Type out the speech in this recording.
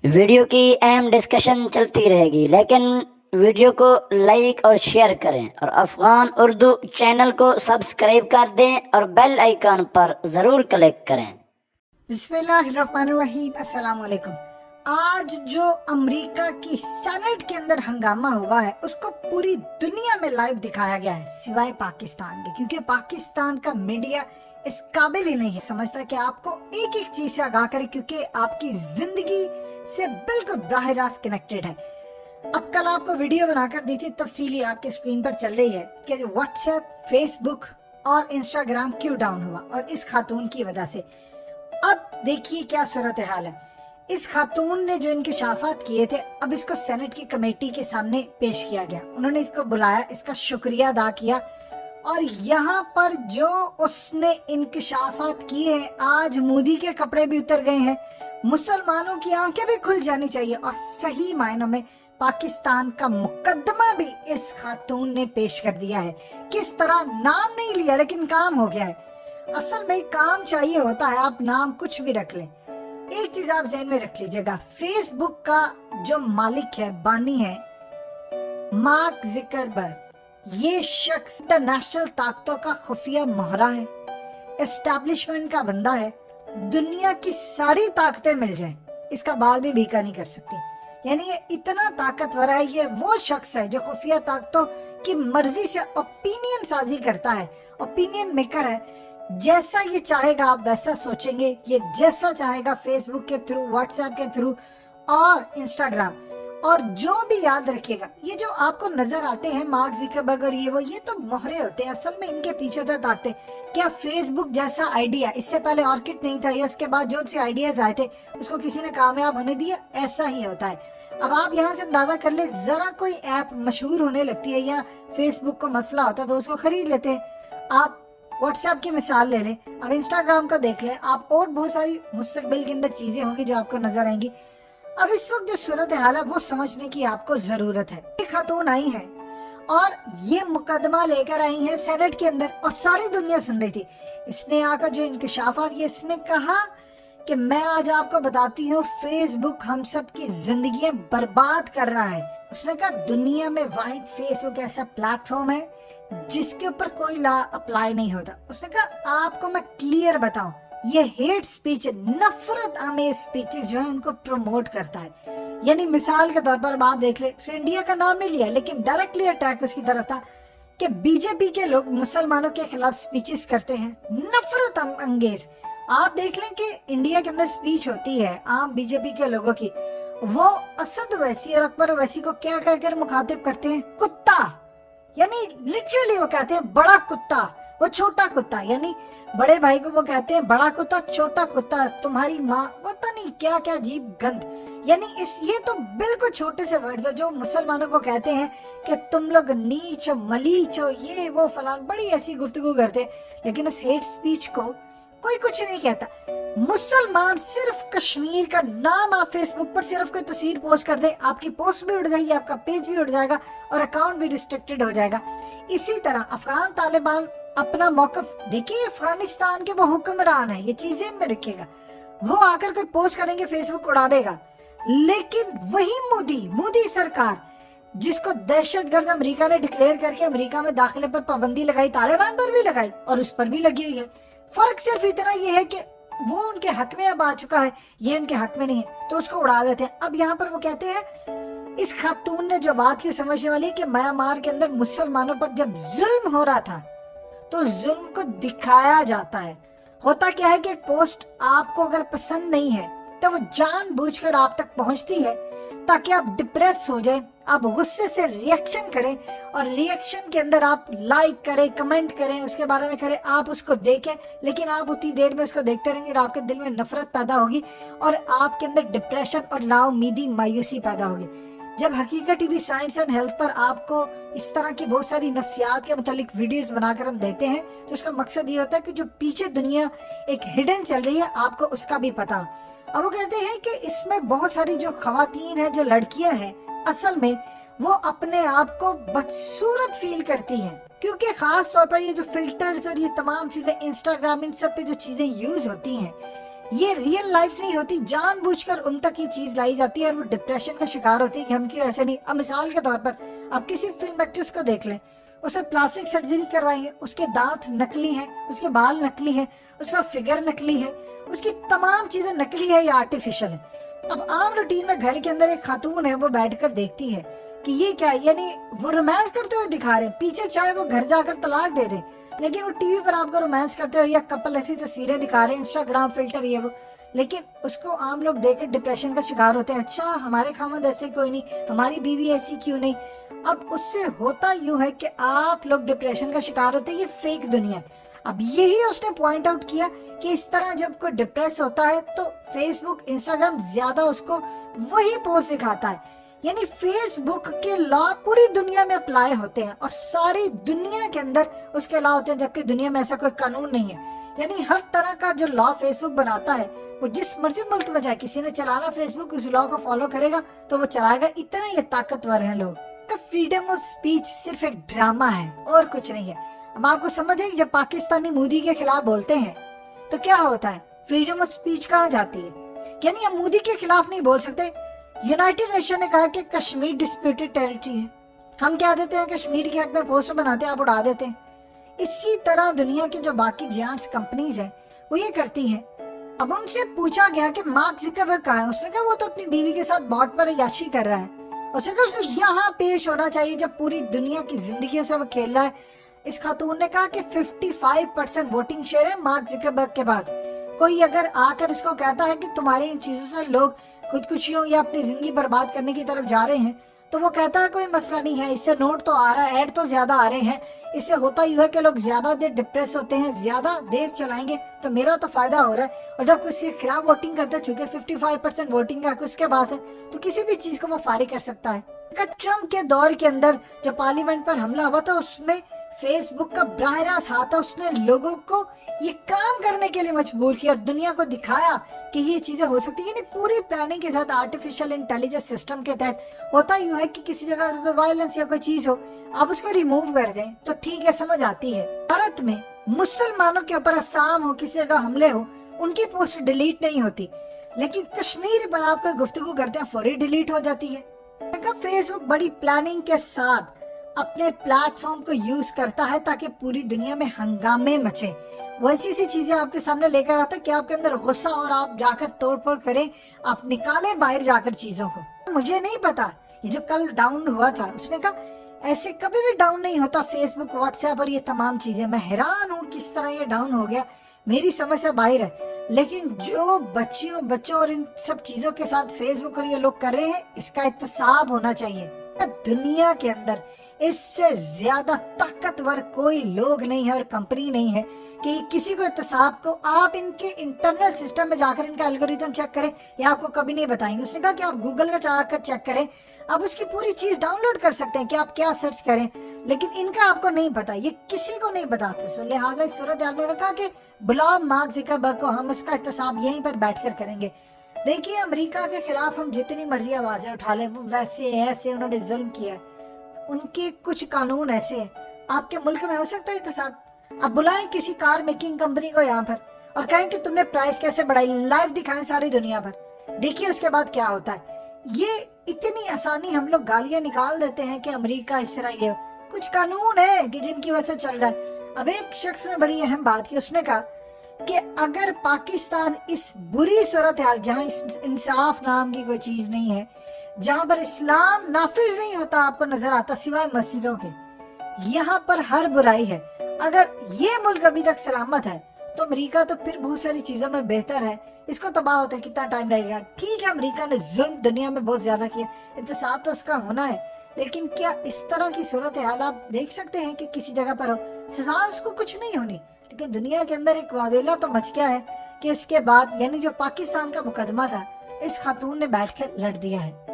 Video کی اہم discussion چلتی رہے گی، لیکن ویڈیو کو لائک اور شیئر کریں اور افغان اردو چینل کو سبسکرائب کر دیں اور بیل آئیکن پر ضرور کلک کریں۔ بسم اللہ الرحمن الرحیم۔ السلام علیکم۔ آج جو امریکہ کی سینٹ کے اندر ہنگامہ ہوا ہے اس کو پوری دنیا میں لائیو دکھایا گیا ہے سوائے پاکستان کے، کیونکہ پاکستان کا میڈیا اس قابل ہی نہیں ہے سمجھتا کہ آپ کو ایک ایک چیز سے آگاہ کرے، کیونکہ آپ کی زندگی سے بالکل براہ راست کنیکٹڈ ہے۔ اب کل آپ کو ویڈیو بنا کر دی تھی، تفصیلی آپ کے اسکرین پر چل رہی ہے کہ واٹس ایپ، فیس بک اور انسٹاگرام کیوں ڈاؤن ہوا، اور اس خاتون کی وجہ سے۔ اب دیکھیے کیا صورتحال ہے۔ اس خاتون نے جو انکشافات کیے تھے، اب اس کو سینٹ کی کمیٹی کے سامنے پیش کیا گیا۔ انہوں نے اس کو بلایا، اس کا شکریہ ادا کیا، اور یہاں پر جو اس نے انکشافات کیے ہیں، آج مودی کے کپڑے بھی اتر گئے ہیں، مسلمانوں کی آنکھیں بھی کھل جانی چاہیے، اور صحیح معنوں میں پاکستان کا مقدمہ بھی اس خاتون نے پیش کر دیا ہے۔ کس طرح نام نہیں لیا لیکن کام ہو گیا ہے۔ اصل میں کام چاہیے ہوتا ہے، آپ نام کچھ بھی رکھ لیں۔ ایک چیز آپ ذہن میں رکھ لیجئے گا، فیس بک کا جو مالک ہے، بانی ہے، مارک زکربرگ، یہ شخص انٹرنیشنل طاقتوں کا خفیہ مہرہ ہے، اسٹیبلشمنٹ کا بندہ ہے۔ دنیا کی ساری طاقتیں مل جائیں، اس کا بال بھی بیکا نہیں کر سکتی۔ یعنی یہ اتنا طاقتور ہے، یہ وہ شخص ہے جو خفیہ طاقتوں کی مرضی سے اوپینین سازی کرتا ہے، اوپینین میکر ہے۔ جیسا یہ چاہے گا آپ ویسا سوچیں گے، یہ جیسا چاہے گا فیس بک کے تھرو، واٹس ایپ کے تھرو اور انسٹاگرام، اور جو بھی یاد رکھیے گا، یہ جو آپ کو نظر آتے ہیں مارک زکربرگ اور یہ تو مہرے ہوتے ہیں، اصل میں ان کے پیچھے ہوتا طاقتیں۔ کیا فیس بک جیسا آئیڈیا، اس سے پہلے آرکٹ نہیں تھا، یا اس کے بعد جو سے آئیڈیاز آئے تھے اس کو کسی نے کامیاب ہونے دیا؟ ایسا ہی ہوتا ہے۔ اب آپ یہاں سے اندازہ کر لیں، ذرا کوئی ایپ مشہور ہونے لگتی ہے یا فیس بک کو مسئلہ ہوتا ہے تو اس کو خرید لیتے ہیں۔ آپ واٹس ایپ کی مثال لے لیں، اب انسٹاگرام کو دیکھ لیں، آپ اور بہت ساری مستقبل کے اندر چیزیں ہوں گی جو آپ کو نظر آئیں گی۔ اب اس وقت جو صورتحال ہے وہ سمجھنے کی آپ کو ضرورت ہے۔ ایک خاتون آئی ہیں اور یہ مقدمہ لے کر آئی ہیں سینٹ کے اندر، اور ساری دنیا سن رہی تھی۔ اس نے آ کر جو انکشافات یہ اس نے کہا کہ میں آج آپ کو بتاتی ہوں، فیس بک ہم سب کی زندگیاں برباد کر رہا ہے۔ اس نے کہا دنیا میں واحد فیس بک ایسا پلیٹ فارم ہے جس کے اوپر کوئی لا اپلائی نہیں ہوتا۔ اس نے کہا آپ کو میں کلیئر بتاؤں، یہ ہیٹ سپیچ، نفرت آمیز سپیچز جو ہیں ان کو پروموٹ کرتا ہے۔ یعنی مثال کے طور پر آپ دیکھ لیں، اس نے انڈیا کا نام نہیں لیا لیکن ڈائریکٹلی اٹیک اس کی طرف تھا کہ بی جے پی کے لوگ مسلمانوں کے خلاف سپیچز کرتے ہیں، نفرت انگیز۔ آپ دیکھ لیں کہ انڈیا کے اندر سپیچ ہوتی ہے عام بی جے پی کے لوگوں کی، وہ اسد اویسی اور اکبر اویسی کو کیا کہہ کر مخاطب کرتے ہیں؟ کتا۔ یعنی لٹرلی وہ کہتے ہیں بڑا کتا، وہ چھوٹا کتا، یعنی بڑے بھائی کو وہ کہتے ہیں بڑا کتا، چھوٹا کتا، تمہاری ماں، پتہ نہیں کیا کیا عجیب گند۔ یعنی یہ تو بالکل چھوٹے سے ورڈز ہیں جو مسلمانوں کو کہتے ہیں کہ تم لوگ نیچ ہو، ملیچ ہو، یہ وہ فلان، بڑی ایسی گفتگو کرتے ہیں۔ لیکن اس ہیٹ سپیچ کو کوئی کچھ نہیں کہتا۔ مسلمان صرف کشمیر کا نام آپ فیس بک پر صرف کوئی تصویر پوسٹ کر دے، آپ کی پوسٹ بھی اڑ جائے گی، آپ کا پیج بھی اڑ جائے گا اور اکاؤنٹ بھی ریسٹرکٹڈ ہو جائے گا۔ اسی طرح افغان طالبان اپنا موقف دیکھیے، افغانستان کے وہ حکمران ہیں، یہ چیزیں ان میں رکھے گا، وہ آ کر کوئی پوسٹ کریں گے فیس بک اڑا دے گا۔ لیکن وہی مودی سرکار جس کو دہشت گرد امریکہ نے ڈکلیئر کر کے امریکہ میں داخلے پر پابندی لگائی، طالبان پر بھی لگائی اور اس پر بھی لگی ہوئی ہے۔ فرق صرف اتنا یہ ہے کہ وہ ان کے حق میں اب آ چکا ہے، یہ ان کے حق میں نہیں ہے، تو اس کو اڑا دیتے ہیں۔ اب یہاں پر وہ کہتے ہیں، اس خاتون نے جو بات کی سمجھنے والی کہ میانمار کے اندر مسلمانوں پر جب ظلم ہو رہا تھا تو ظلم کو دکھایا جاتا ہے۔ ہوتا کیا ہے کہ ایک پوسٹ آپ کو اگر پسند نہیں ہے تو وہ جان بوجھ کر آپ تک پہنچتی ہے تاکہ آپ ڈپریس ہو جائیں، آپ غصے سے ریئیکشن کریں، اور ریئیکشن کے اندر آپ لائک کریں، کمنٹ کریں، اس کے بارے میں کریں، آپ اس کو دیکھیں، لیکن آپ اتنی دیر میں اس کو دیکھتے رہیں گے اور آپ کے دل میں نفرت پیدا ہوگی اور آپ کے اندر ڈپریشن اور نا امیدی، مایوسی پیدا ہوگی۔ جب Haqeeqat T V science and health پر آپ کو اس طرح کی بہت ساری نفسیات کے متعلق ویڈیوز بنا کر ہم دیتے ہیں تو اس کا مقصد یہ ہوتا ہے کہ جو پیچھے دنیا ایک ہڈن چل رہی ہے آپ کو اس کا بھی پتا۔ اب وہ کہتے ہیں کہ اس میں بہت ساری جو خواتین ہیں، جو لڑکیاں ہیں، اصل میں وہ اپنے آپ کو بدصورت فیل کرتی ہیں، کیونکہ خاص طور پر یہ جو فلٹرز اور یہ تمام چیزیں انسٹاگرام، ان سب پہ جو چیزیں یوز ہوتی ہیں، ये रियल लाइफ नहीं होती, जानबूझकर उन तक ये चीज लाई जाती है और वो डिप्रेशन का शिकार होती है कि हम क्यों ऐसे नहीं। अब मिसाल के तौर पर आप किसी फिल्म एक्ट्रेस को देख लें, उसे प्लास्टिक सर्जरी करवाई है, उसके दांत नकली हैं, उसके बाल नकली हैं, उसका फिगर नकली है, उसकी तमाम चीजें नकली है या आर्टिफिशियल है। अब आम रूटीन में घर के अंदर एक खातून है, वो बैठकर देखती है कि ये क्या है, यानी वो रोमांस करते हुए दिखा रहे हैं, पीछे चाहे वो घर जाकर तलाक दे दे, लेकिन वो टीवी पर आपको रोमांस करते हुए या कपल ऐसी तस्वीरें दिखा रहे हैं, इंस्टाग्राम फिल्टर ये वो, लेकिन उसको आम लोग देखकर डिप्रेशन का शिकार होते हैं। अच्छा, हमारे खामद ऐसे कोई नहीं, हमारी बीवी ऐसी क्यों नहीं। अब उससे होता यूं है कि आप लोग डिप्रेशन का शिकार होते हैं, ये फेक दुनिया है। अब यही उसने पॉइंट आउट किया कि इस तरह जब कोई डिप्रेस होता है तो फेसबुक इंस्टाग्राम ज्यादा उसको वही पोस्ट दिखाता है, यानी फेसबुक के लॉ पूरी दुनिया में अप्लाई होते हैं और सारी दुनिया के अंदर उसके लॉ होते हैं, जबकि दुनिया में ऐसा कोई कानून नहीं है। यानी हर तरह का जो लॉ फेसबुक बनाता है वो जिस मर्जी मुल्क में जाए, किसी ने चलाना फेसबुक, उस लॉ को फॉलो करेगा तो वो चलाएगा। इतना ये ताकतवर है लोग। फ्रीडम ऑफ स्पीच सिर्फ एक ड्रामा है और कुछ नहीं है। अब आपको समझ है, जब पाकिस्तानी मोदी के खिलाफ बोलते हैं तो क्या होता है, फ्रीडम ऑफ स्पीच कहाँ जाती है? यानी हम मोदी के खिलाफ नहीं बोल सकते। यूनाइटेड नेशन ने कहा कि कश्मीर डिस्प्यूटेड टेरिटरी है, हम क्या देते हैं, कश्मीर के हक में पोस्टर बनाते हैं, आप उड़ा देते हैं। इसी तरह दुनिया की जो बाकी जायंट्स कंपनीज हैं वो ये करती हैं। अब उनसे पूछा गया कि मार्क ज़करबर्ग कहाँ है, उसने कहा वो तो अपनी बीवी के साथ बॉट पर याशी कर रहा है। उसने कहा उसको यहाँ पेश होना चाहिए जब पूरी दुनिया की जिंदगी से वो खेल रहा है। इस खातून ने कहा कि 55% वोटिंग शेयर है मार्क ज़करबर्ग के पास। कोई अगर आकर इसको कहता है कि तुम्हारी इन चीजों से लोग खुदकुशियों या अपनी जिंदगी बर्बाद करने की तरफ जा रहे हैं, तो वो कहता है कोई मसला नहीं है, इससे नोट तो आ रहा है, ऐड तो ज्यादा आ रहे हैं, इससे होता ही है कि लोग ज्यादा देर डिप्रेस होते हैं, ज्यादा देर चलाएंगे तो मेरा तो फायदा हो रहा है। और जब किसी के खिलाफ वोटिंग करते हैं, चूंकि 55% वोटिंग का उसके पास है, तो किसी भी चीज को वो फारिग कर सकता है। ट्रम्प के दौर के अंदर जो पार्लियामेंट पर हमला हुआ था, उसमें फेसबुक का बराह रास्त हाथ था, उसने लोगों को ये काम करने के लिए मजबूर किया और दुनिया को दिखाया कि ये चीजें हो सकती है। पूरी प्लानिंग के साथ आर्टिफिशियल इंटेलिजेंस सिस्टम के तहत होता यूं है कि किसी जगह कोई वायलेंस या कोई चीज हो, आप उसको रिमूव कर दें तो ठीक है, समझ आती है। भारत में मुसलमानों के ऊपर असम हो, किसी जगह हमले हो, उनकी पोस्ट डिलीट नहीं होती, लेकिन कश्मीर पर आप कोई गुफ्तगू करते हैं फौरी डिलीट हो जाती है। फेसबुक बड़ी प्लानिंग के साथ अपने प्लेटफॉर्म को यूज करता है ताकि पूरी दुनिया में हंगामे मचे। वो ऐसी सी चीजें आपके सामने लेकर आता है कि आपके अंदर गुस्सा और आप जाकर तोड़फोड़ करें, आप निकालें बाहर जाकर चीजों को। मुझे नहीं पता ये जो कल डाउन हुआ था, उसने कहा ऐसे कभी भी डाउन नहीं होता फेसबुक, व्हाट्सएप और ये तमाम चीजें। मैं हैरान हूँ किस तरह ये डाउन हो गया, मेरी समझ से बाहर है। लेकिन जो बच्चों और इन सब चीजों के साथ फेसबुक और ये लोग कर रहे हैं, इसका एहतसाब होना चाहिए। दुनिया के अंदर इससे ज्यादा ताकतवर कोई लोग नहीं है और कंपनी नहीं है कि किसी को एहतसाब को आप इनके इंटरनल सिस्टम में जाकर इनका एल्गोरिथम चेक करें, ये आपको कभी नहीं बताएंगे। उसने कहा कि आप गूगल का जाकर चेक करें, आप उसकी पूरी चीज डाउनलोड कर सकते हैं कि आप क्या सर्च करें, लेकिन इनका आपको नहीं पता, ये किसी को नहीं बताते। सो लिहाजा इस सूरत हाल में कहा कि बुलाओ मार्क ज़करबर्ग को, हम उसका एहतसाब यहीं पर बैठकर करेंगे। देखिए, अमेरिका के खिलाफ हम जितनी मर्जी आवाजें उठा लें, वो वैसे ऐसे उन्होंने जुल्म किया, उनके कुछ कानून ऐसे हैं, आपके मुल्क में हो सकता है एहतसाब? आप बुलाएं किसी कार मेकिंग कंपनी को यहाँ पर और कहें कि तुमने प्राइस कैसे बढ़ाई, लाइव दिखाएं सारी दुनिया पर, देखिए उसके बाद क्या होता है। ये इतनी आसानी हम लोग गालियां निकाल देते हैं कि अमेरिका इस तरह, ये कुछ कानून है कि जिनकी वजह से चल रहा है। अब एक शख्स ने बड़ी अहम बात की, उसने कहा कि अगर पाकिस्तान इस बुरी सूरत हाल, जहाँ इंसाफ नाम की कोई चीज नहीं है, जहाँ पर इस्लाम नाफिज नहीं होता आपको नजर आता सिवाय मस्जिदों के, यहाँ पर हर बुराई है, अगर ये मुल्क अभी तक सलामत है तो अमेरिका तो फिर बहुत सारी चीजों में बेहतर है। इसको तबाह होते कितना टाइम लगेगा? ठीक है, अमेरिका ने जुल्म दुनिया में बहुत ज्यादा किया, इंतसाब तो उसका होना है, लेकिन क्या इस तरह की सूरत हाल आप देख सकते हैं कि किसी जगह पर हो, सजा उसको कुछ नहीं होनी, लेकिन दुनिया के अंदर एक वावेला तो मच गया है कि इसके बाद, यानी जो पाकिस्तान का मुकदमा था, इस खातून ने बैठ कर लड़ दिया है।